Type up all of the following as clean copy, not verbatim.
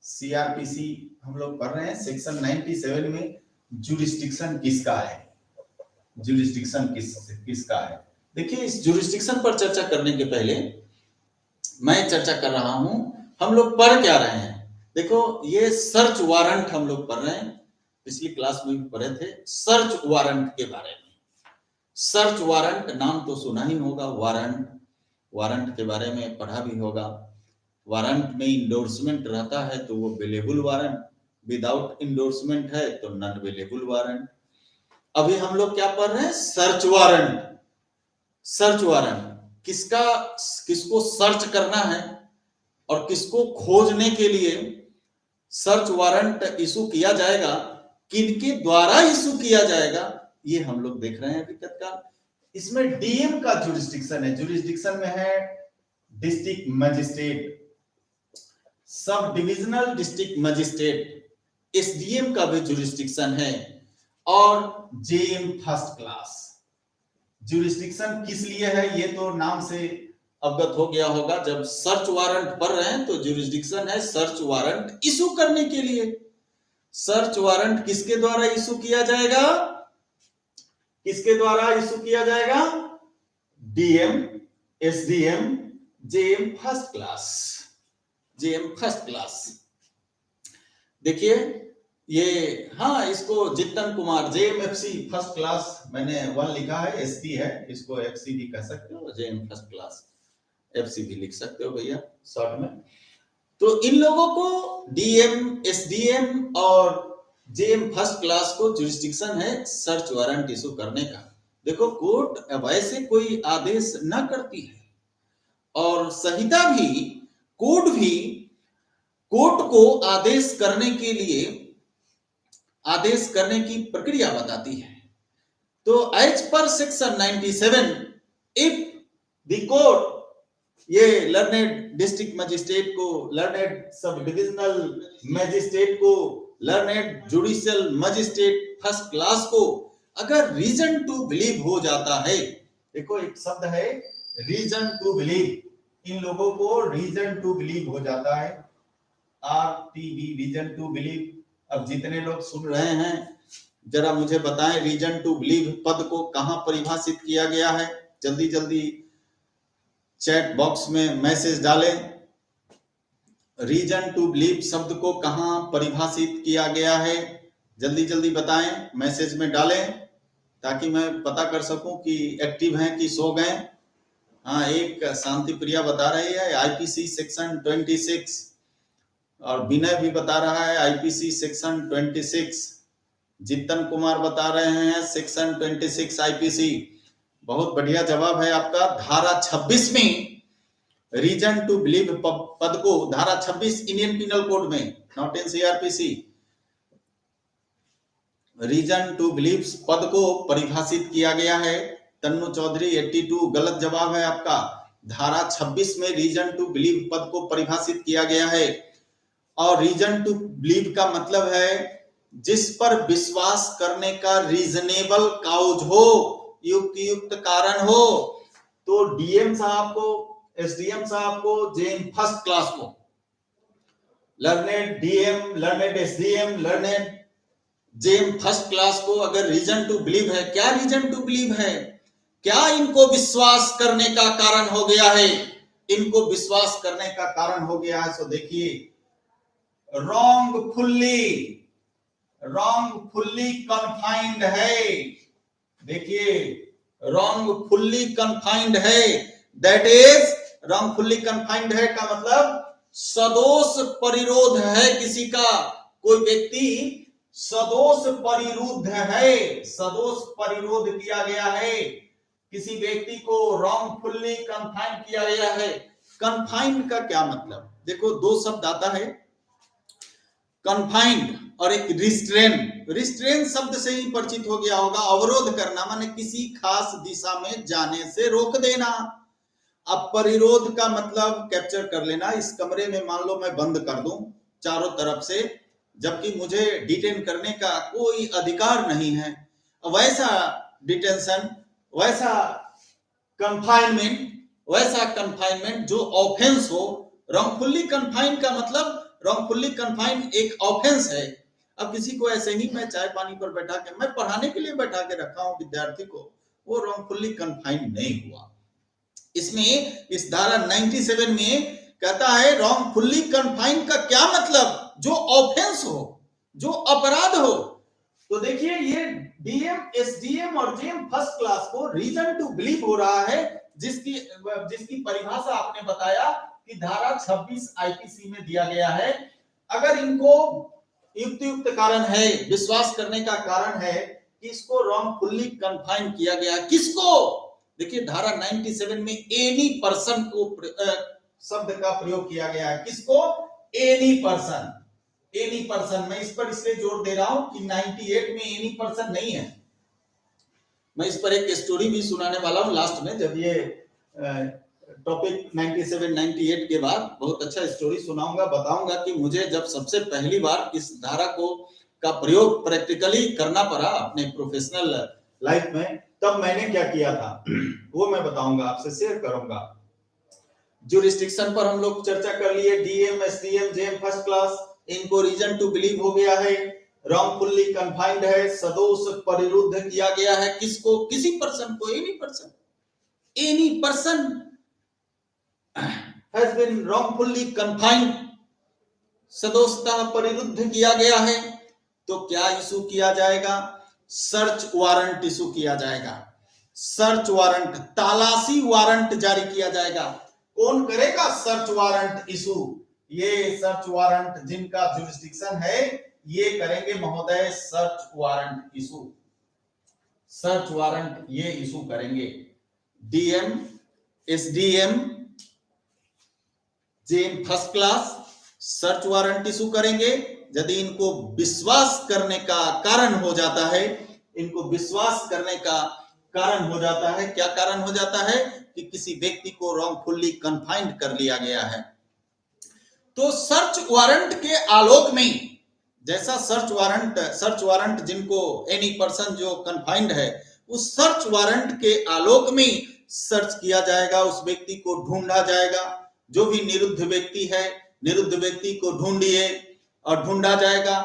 CrPC हम लोग पढ़ रहे हैं। सेक्शन 97 में जुरिस्डिक्शन किसका है, जुरिस्डिक्शन किसका है। देखिए, इस जुरिस्डिक्शन पर चर्चा करने के पहले मैं चर्चा कर रहा हूं हम लोग पढ़ क्या रहे हैं। देखो, ये सर्च वारंट हम लोग पढ़ रहे हैं, पिछली क्लास में भी पढ़े थे सर्च वारंट के बारे में। सर्च वारंट नाम तो सुना ही होगा, वारंट के बारे में पढ़ा भी होगा। वारंट में इंडोर्समेंट रहता है तो वो वेलेबल वारंट, विदाउट इंडोर्समेंट है तो नॉन वेलेबल वारंट। अभी हम लोग क्या पढ़ रहे हैं, सर्च वारंट। सर्च वारंट किसको सर्च करना है और किसको खोजने के लिए सर्च वारंट इशू किया जाएगा, किनके द्वारा इशू किया जाएगा, ये हम लोग देख रहे हैं अभी तत्काल। इसमें डीएम का जुरिस्डिक्शन है, जुरिस्डिक्शन में है district magistrate, sub divisional district magistrate, SDM का भी जुरिस्डिक्शन है, और जेएम फर्स्ट क्लास। जुरिस्डिक्शन किस लिए है ये तो नाम से अवगत हो गया होगा। जब सर्च वारंट पढ़ रहे हैं तो जुरिस्डिक्शन है सर्च वारंट इशू करने के लिए। सर्च वारंट किसके द्वारा इशू किया जाएगा, किसके द्वारा इशू किया जाएगा, DM, SDM, JM first class, JM first class. देखिए ये, हाँ, इसको जितन कुमार जेएमएफसी फर्स्ट क्लास, मैंने 1 लिखा है, एसपी है, इसको एफसी भी कह सकते हो, जेएम फर्स्ट क्लास एफसी भी लिख सकते हो भैया शॉर्ट में। तो इन लोगों को डीएम, एसडीएम और जेएम फर्स्ट क्लास को जुरिस्डिक्शन है सर्च वारंट इशू करने का। देखो, कोर्ट वैसे कोई आदेश न करती है, और संहिता भी, कोर्ट भी कोर्ट को आदेश करने के लिए, आदेश करने की प्रक्रिया बताती है। तो as per section 97, if the court, ये लर्नेड डिस्ट्रिक्ट मजिस्ट्रेट को, लर्नेड सब डिविजनल मजिस्ट्रेट को, learned judicial magistrate first class को अगर रीजन टू बिलीव हो जाता है, देखो एक शब्द है रीजन टू बिलीव, इन लोगों को रीजन टू बिलीव हो जाता है, आरटीबी, रीजन टू बिलीव। अब जितने लोग सुन रहे हैं जरा मुझे बताएं, रीजन टू बिलीव पद को कहां परिभाषित किया गया है, जल्दी जल्दी चैट बॉक्स में मैसेज डालें। रीजन टू बिलीव शब्द को कहां परिभाषित किया गया है, जल्दी जल्दी बताएं, मैसेज में डालें ताकि मैं पता कर सकूं कि एक्टिव हैं कि सो गए। हाँ, एक शांति प्रिया बता रही है आईपीसी सेक्शन 26, और विनय भी बता रहा है आईपीसी सेक्शन 26, जितन कुमार बता रहे हैं सेक्शन 26 आईपीसी। बहुत बढ़िया जवाब है आपका। धारा 26 में रीजन टू बिलीव पद को, धारा 26 इंडियन पिनल कोड में, not in CrPC, reason to believe पद को परिभाषित किया गया है। तन्नू चौधरी 82 गलत जवाब है आपका। धारा 26 में रीजन टू बिलीव पद को परिभाषित किया गया है, और रीजन टू बिलीव का मतलब है जिस पर विश्वास करने का रीजनेबल काउज हो, युक्त कारण हो। तो डीएम साहब को, एसडीएम साहब को, जेएम फर्स्ट क्लास को, learned DM, learned SDM, learned JM first class को अगर रीजन टू बिलीव है, क्या रीजन टू बिलीव है, क्या इनको विश्वास करने का कारण हो गया है, इनको विश्वास करने का कारण हो गया है। सो देखिए, wrongfully confined है, देखिए wrongfully confined है, दैट इज wrongfully confined है का मतलब सदोष परिरोध है किसी का, कोई व्यक्ति सदोष परिरुद्ध है, सदोष परिरोध किया गया है, किसी व्यक्ति को wrongfully confined किया गया है। confined का क्या मतलब, देखो दो शब्द आता है, कन्फाइंड और एक रिस्ट्रेन। रिस्ट्रेन शब्द से ही परिचित हो गया होगा, अवरोध करना माने किसी खास दिशा में जाने से रोक देना। अब परिरोध का मतलब कैप्चर कर लेना, इस कमरे में मान लो मैं बंद कर दूं चारों तरफ से, जबकि मुझे डिटेन करने का कोई अधिकार नहीं है, वैसा डिटेंशन, वैसा कंफाइनमेंट जो ऑफेंस हो, रॉन्गफुली कन्फाइंड का मतलब, रॉन्गफुली कन्फाइंड एक ऑफेंस है। अब किसी को ऐसे ही मैं चाय पानी पर बैठा के, मैं पढ़ाने के लिए बैठा के रखा हूं विद्यार्थी को, वो रॉन्गफुली कन्फाइंड नहीं हुआ। इसमें इस धारा 97 में कहता है रॉन्गफुली कन्फाइंड का क्या मतलब, जो ऑफेंस हो, जो अपराध हो। तो देखिए ये डीएम, एसडीएम और जेएम फर्स्ट क्लास को रीजन टू बिलीव हो रहा है, जिसकी परिभाषा आपने बताया कि धारा 26 आईपीसी में दिया गया है। अगर इनको युक्त कारण है, विश्वास करने का कारण है कि इसको रॉन्गफुली कन्फाइंड किया गया, किसको? देखिए धारा 97 में एनी पर्सन को शब्द का प्रयोग किया गया है। किसको? Any person. एनी पर्सन, मैं इस पर इसलिए जोर दे रहा हूं कि 98 में एनी पर्सन नहीं है। मैं इस पर एक स्टोरी भी सुनाने वाला हूं लास्ट में, जब ये टॉपिक 97 98 के बाद बहुत अच्छा स्टोरी सुनाऊंगा, बताऊंगा कि मुझे जब सबसे पहली बार इस धारा का प्रयोग प्रैक्टिकली करना पड़ा अपने प्रोफेशनल लाइफ में, तब मैंने क्या किया था वो मैं बताऊंगा, आपसे शेयर करूंगा। ज्यूरिस्डिक्शन पर हम लोग चर्चा कर लिए, DM, SDM, JM first class, इनको रीजन टू बिलीव हो गया है, रॉन्गफुली कन्फाइंड है, सदोष परिरुद्ध किया गया है। किसको? किसी पर्सन को, any person, any person has been wrongfully confined, सदोषता परिरुद्ध किया गया है। तो क्या इशू किया जाएगा? सर्च वारंट इशू किया जाएगा। सर्च वारंट, तलाशी वारंट जारी किया जाएगा। कौन करेगा सर्च वारंट इशू? ये सर्च वारंट जिनका जुरिस्डिक्शन है ये करेंगे महोदय search warrant issue. Search warrant ये इशू करेंगे। DM, SDM, JM first class search warrant issue करेंगे। यदि इनको विश्वास करने का कारण हो जाता है, इनको विश्वास करने का कारण हो जाता है, क्या कारण हो जाता है? कि किसी व्यक्ति को रॉन्गफुली कन्फाइंड कर लिया गया है। तो सर्च वारंट के आलोक में, जैसा सर्च वारंट जिनको एनी पर्सन जो कन्फाइंड है, उस सर्च वारंट के आलोक में सर्च किया जाएगा, उस व्यक्ति को ढूंढा जाएगा। जो भी निरुद्ध व्यक्ति है, निरुद्ध व्यक्ति को ढूंढिए और ढूंढा जाएगा।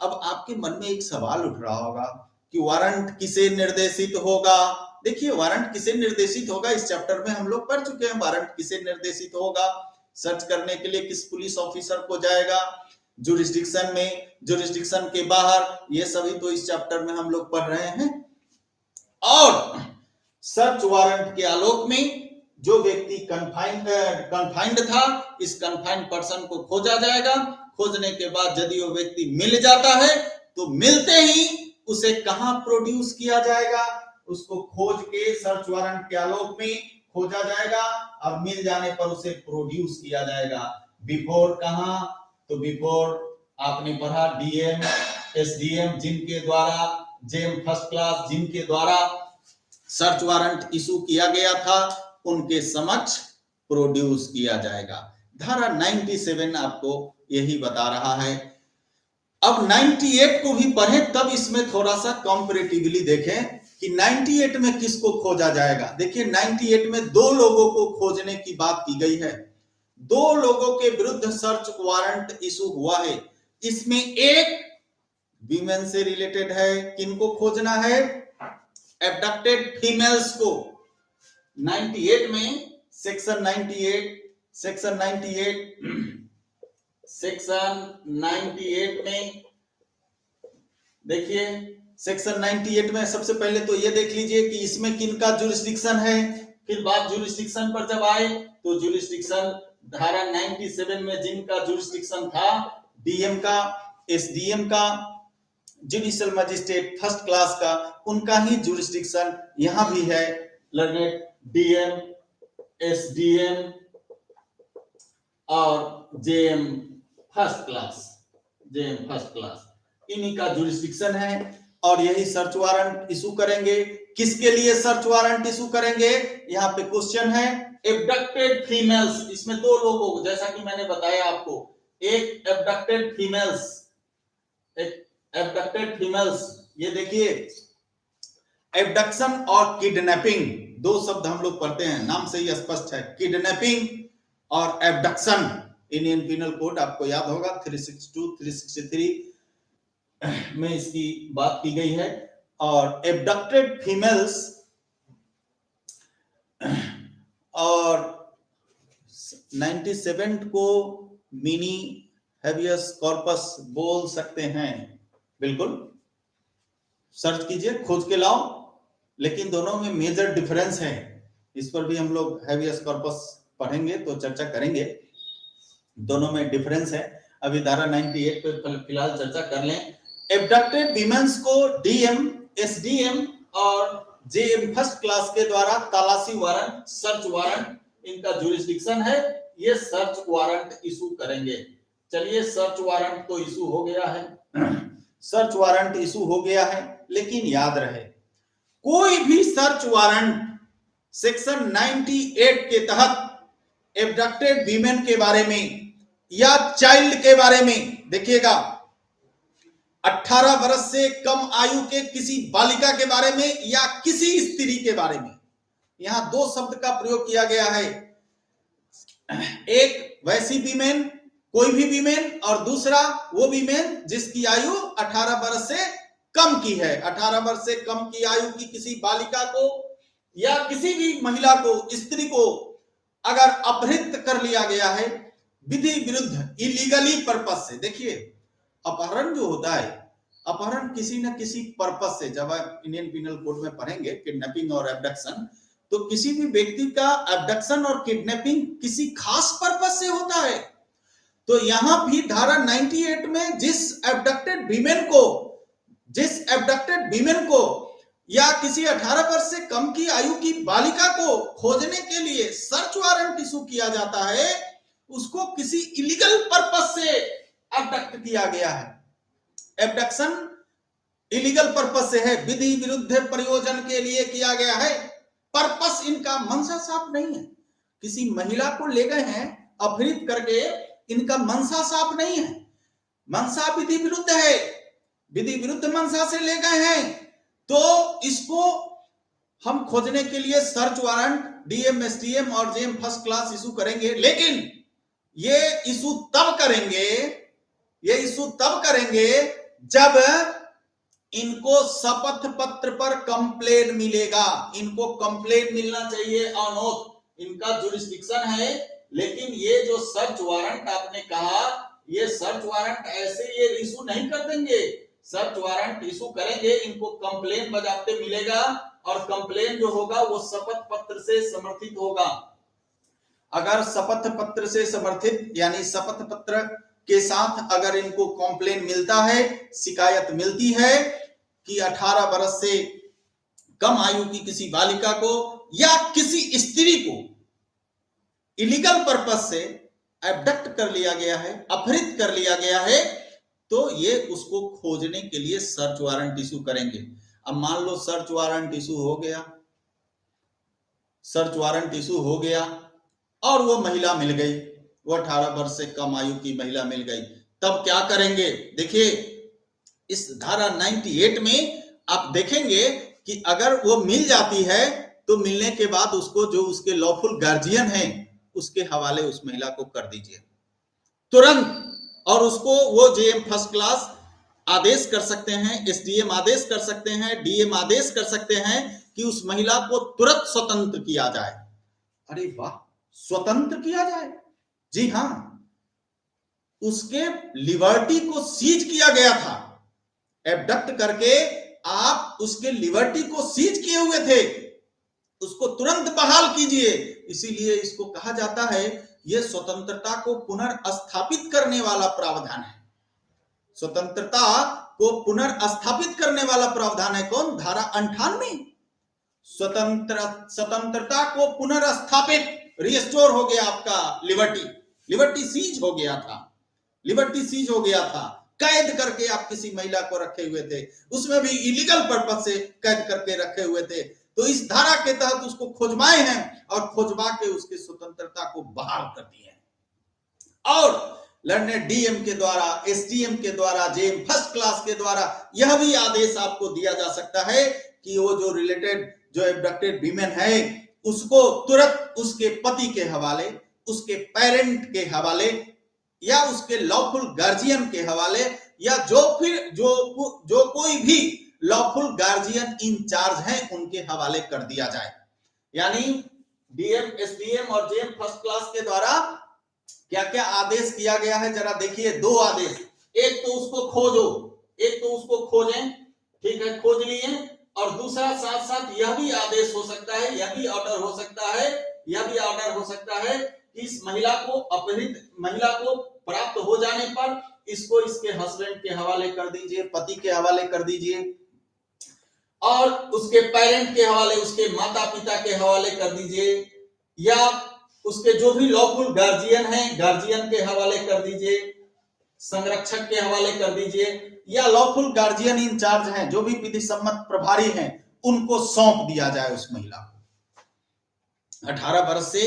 अब आपके मन में एक सवाल उठ रहा होगा कि वारंट किसे निर्देशित होगा? देखिए वारंट किसे निर्देशित होगा, इस चैप्टर में हम लोग पढ़ चुके हैं। वारंट किसे निर्देशित होगा? सर्च करने के लिए किस पुलिस ऑफिसर को जाएगा? जुरिस्डिक्शन में, जुरिस्डिक्शन के बाहर, ये सभी तो इस चैप्टर में हम लोग पढ़ रहे हैं। और सर्च वारंट के आलोक में जो व्यक्ति कन्फाइंड था, इस कन्फाइंड पर्सन को खोजा जाएगा। खोजने के बाद यदि वो व्यक्ति मिल जाता है तो मिलते ही उसे कहां प्रोड्यूस किया जाएगा? उसको खोज के सर्च वारंट के आलोक में खोजा जाएगा और मिल जाने पर उसे प्रोड्यूस किया जाएगा। बिफोर कहां? तो बिफोर आपने पढ़ा डीएम, एसडीएम जिनके द्वारा, जेएम फर्स्ट क्लास जिनके द्वारा सर्च वारंट इशू किया गया था, उनके समक्ष प्रोड्यूस किया जाएगा। धारा 97 आपको यही बता रहा है। अब 98 को भी पढ़ें तब इसमें थोड़ा सा कंपैरेटिवली देखें कि 98 में किसको खोजा जाएगा। देखिए 98 में दो लोगों को खोजने की बात की गई है, दो लोगों के विरुद्ध सर्च वारंट इशू हुआ है। इसमें एक वीमेन से रिलेटेड है। किनको खोजना है? एब्डक्टेड फीमेल्स को। 98 में सेक्शन 98 में देखिए, सेक्शन 98 में सबसे पहले तो ये देख लीजिए कि इसमें किनका जुरिस्डिक्शन है। फिर बात जुरिस्डिक्शन पर जब आए तो जुरिस्डिक्शन धारा 97 में जिनका जुरिस्डिक्शन था, डीएम का, एसडीएम का, जुडिशियल मजिस्ट्रेट फर्स्ट क्लास का, उनका ही जुरिस्डिक्शन यहां भी है। लर्नेड डीएम, एसडीएम और जेएम फर्स्ट क्लास, इन्हीं का जुरिस्डिक्शन है और यही सर्च वारंट इशू करेंगे। किसके लिए सर्च वारंट इशू करेंगे? यहाँ पे क्वेश्चन है। एब्डक्टेड फीमेल्स, इसमें दो लोगों, जैसा कि मैंने बताया आपको, एक एब्डक्टेड फीमेल्स, ये देखिए एब्डक्शन और किडनैपिंग, दो शब्द हम लोग पढ़ते हैं, नाम से ही स्पष्ट है, किडनैपिंग और एब्डक्शन। इंडियन पिनल कोड आपको याद होगा 362 363 में इसकी बात की गई है। और एब्डक्टेड फीमेल्स और 97 को मिनी हैबियस कॉर्पस बोल सकते हैं। बिल्कुल सर्च कीजिए, खोज के लाओ, लेकिन दोनों में मेजर डिफरेंस है। इस पर भी हम लोग हैबियस कॉर्पस पढ़ेंगे तो चर्चा करेंगे, दोनों में डिफरेंस है। अभी धारा 98 पे फिलहाल चर्चा कर लें। एब्डक्टेड वीमेंस को डीएम, एसडीएम और जेएम फर्स्ट क्लास के द्वारा तलाशी वारंट, सर्च वारंट इनका जुरिस्डिक्शन है, ये सर्च वारंट इशू करेंगे। चलिए सर्च वारंट तो इशू हो गया है, सर्च वारंट इशू हो गया है, लेकिन याद रहे कोई भी सर्च वारंट सेक्शन 98 के तहत एब्डक्टेड वीमेन के बारे में या चाइल्ड के बारे में, देखिएगा 18 वर्ष से कम आयु के किसी बालिका के बारे में या किसी स्त्री के बारे में, यहां दो शब्द का प्रयोग किया गया है। एक वैसी वीमेन, कोई भी वीमेन, और दूसरा वो वीमेन जिसकी आयु 18 वर्ष से कम की है। 18 वर्ष से कम की आयु की किसी बालिका को या किसी भी महिला को, स्त्री को अगर अपहृत कर लिया गया है विधि विरुद्ध, इलीगली पर्पस से। देखिए अपहरण जो होता है, अपहरण किसी न किसी पर्पस से, जब आप इंडियन पिनल कोड में पढ़ेंगे किडनैपिंग और एब्डक्शन, तो किसी भी व्यक्ति का एब्डक्शन और किडनैपिंग किसी खास पर्पस से होता है। तो यहां भी धारा 98 में जिस एब्डक्टेड वीमेन को या किसी 18 वर्ष से कम की आयु की बालिका को खोजने के लिए सर्च वारंट इशू किया जाता है, उसको किसी इलीगल पर्पस से एब्डक्ट किया गया है। एब्डक्शन इलीगल पर्पस से है, विधि विरुद्ध प्रयोजन के लिए किया गया है। पर्पस इनका मंशा साफ नहीं है, किसी महिला को ले गए हैं अपहृत करके, इनका मंशा साफ नहीं है, मंशा विधि विरुद्ध है, विधि विरुद्ध मंशा से ले गए हैं, तो इसको हम खोजने के लिए सर्च वारंट डीएम, एसडीएम और जेएम फर्स्ट क्लास इशू करेंगे। लेकिन ये इशू तब करेंगे जब इनको शपथ पत्र पर कंप्लेन मिलेगा। इनको कंप्लेन मिलना चाहिए ऑन ओथ, इनका जुरिस्डिक्शन है। लेकिन ये जो सर्च वारंट आपने कहा, ये सर्च वारंट ऐसे ये इशू नहीं कर देंगे, सर्च वारंट इशू करेंगे, इनको कंप्लेन बजाते मिलेगा, और कंप्लेन जो होगा वो शपथ पत्र से समर्थित होगा। अगर शपथ पत्र से समर्थित यानी शपथ पत्र के साथ अगर इनको कंप्लेन मिलता है, शिकायत मिलती है कि 18 वर्ष से कम आयु की किसी बालिका को या किसी स्त्री को इलीगल पर्पस से एब्डक्ट कर लिया गया है, अपहृत कर लिया गया है, तो ये उसको खोजने के लिए सर्च वारंट इशू करेंगे। अब मान लो सर्च वारंट इशू हो गया, सर्च वारंट इशू हो गया और वो महिला मिल गई, वो 18 वर्ष से कम आयु की महिला मिल गई, तब क्या करेंगे? देखिए इस धारा 98 में आप देखेंगे कि अगर वो मिल जाती है तो मिलने के बाद उसको जो उसके लॉफुल गार्जियन है उसके हवाले उस महिला को कर दीजिए तुरंत, और उसको वो जेएम फर्स्ट क्लास आदेश कर सकते हैं, एसडीएम आदेश कर सकते हैं, डीएम आदेश कर सकते हैं कि उस महिला को तुरंत स्वतंत्र किया जाए। अरे वाह, स्वतंत्र किया जाए? जी हां, उसके लिबर्टी को सीज किया गया था, एब्डक्ट करके आप उसके लिबर्टी को सीज किए हुए थे, उसको तुरंत बहाल कीजिए। इसीलिए इसको कहा जाता है, यह स्वतंत्रता को पुनर्स्थापित करने वाला प्रावधान है। स्वतंत्रता को पुनर्स्थापित करने वाला प्रावधान है कौन? धारा 98। स्वतंत्रता को पुनर्स्थापित, रिस्टोर हो गया आपका लिबर्टी सीज हो गया था, लिबर्टी सीज हो गया था, कैद करके आप किसी महिला को रखे हुए थे, उसमें भी इलीगल पर्पस से कैद करके रखे हुए थे, तो इस धारा के तहत उसको खोजवाए हैं और खोजवा के उसकी स्वतंत्रता को बहाल कर दिए हैं। और लड़ने डीएम के द्वारा, एसडीएम के द्वारा, जेएम फर्स्ट क्लास के द्वारा यह भी आदेश आपको दिया जा सकता है कि वो जो रिलेटेड जो एब्डक्टेड वीमेन है उसको तुरंत उसके पति के हवाले, उसके पेरेंट के हवाले या उसके लॉफुल गार्जियन के हवाले, या जो कोई भी लॉफुल गार्जियन इंचार्ज है उनके हवाले कर दिया जाए। यानी डीएम, एसडीएम और जेएम फर्स्ट क्लास के द्वारा क्या क्या आदेश किया गया है, जरा देखिए। 2 आदेश, एक तो उसको खोजो, एक तो उसको खोजें, ठीक है, खोज लिए, और दूसरा साथ साथ यह भी आदेश हो सकता है, यह भी ऑर्डर हो सकता है, यह भी ऑर्डर हो सकता है कि इस महिला को, अपहृत महिला को प्राप्त हो जाने पर इसको इसके हस्बैंड के हवाले कर दीजिए, पति के हवाले कर दीजिए, और उसके पेरेंट के हवाले, उसके माता पिता के हवाले कर दीजिए, या उसके जो भी लॉफुल गार्जियन है, गार्जियन के हवाले कर दीजिए, संरक्षक के हवाले कर दीजिए, या लॉफुल गार्जियन इंचार्ज हैं, जो भी विधि सम्मत प्रभारी हैं, उनको सौंप दिया जाए उस महिला को। 18 वर्ष से